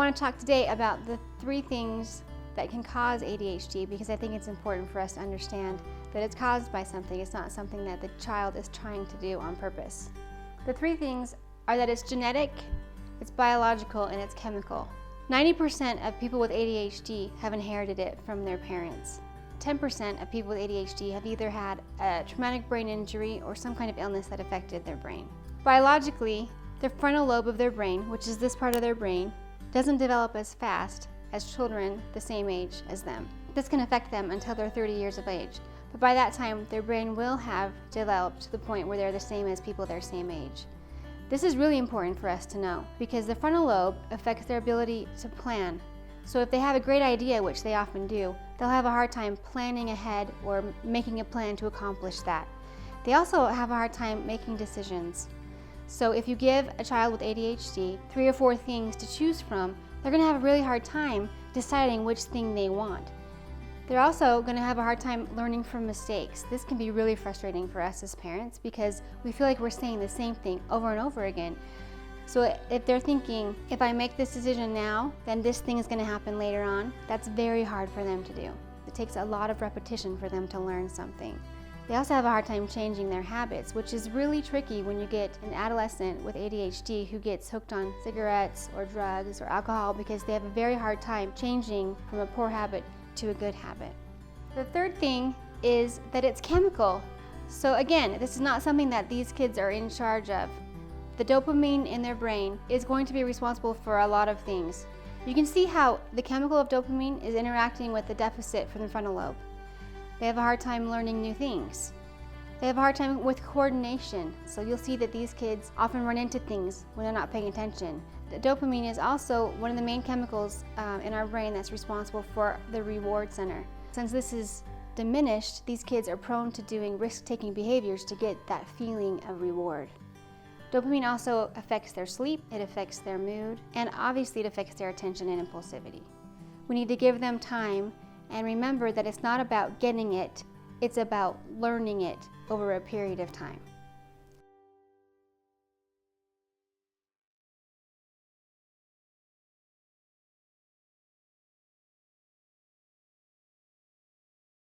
want to talk today about the 3 things that can cause ADHD, because I think it's important for us to understand that it's caused by something. It's not something that the child is trying to do on purpose. The 3 things are that it's genetic, it's biological, and it's chemical. 90% of people with ADHD have inherited it from their parents. 10% of people with ADHD have either had a traumatic brain injury or some kind of illness that affected their brain. Biologically, the frontal lobe of their brain, which is this part of their brain, doesn't develop as fast as children the same age as them. This can affect them until they're 30 years of age, but by that time their brain will have developed to the point where they're the same as people their same age. This is really important for us to know because the frontal lobe affects their ability to plan. So if they have a great idea, which they often do, they'll have a hard time planning ahead or making a plan to accomplish that. They also have a hard time making decisions. So if you give a child with ADHD 3 or 4 things to choose from, they're going to have a really hard time deciding which thing they want. They're also going to have a hard time learning from mistakes. This can be really frustrating for us as parents because we feel like we're saying the same thing over and over again. So if they're thinking, if I make this decision now, then this thing is going to happen later on, that's very hard for them to do. It takes a lot of repetition for them to learn something. They also have a hard time changing their habits, which is really tricky when you get an adolescent with ADHD who gets hooked on cigarettes or drugs or alcohol because they have a very hard time changing from a poor habit to a good habit. The third thing is that it's chemical. So again, this is not something that these kids are in charge of. The dopamine in their brain is going to be responsible for a lot of things. You can see how the chemical of dopamine is interacting with the deficit from the frontal lobe. They have a hard time learning new things. They have a hard time with coordination. So you'll see that these kids often run into things when they're not paying attention. The dopamine is also one of the main chemicals in our brain that's responsible for the reward center. Since this is diminished, these kids are prone to doing risk-taking behaviors to get that feeling of reward. Dopamine also affects their sleep, it affects their mood, and obviously it affects their attention and impulsivity. We need to give them time and remember that it's not about getting it, it's about learning it over a period of time.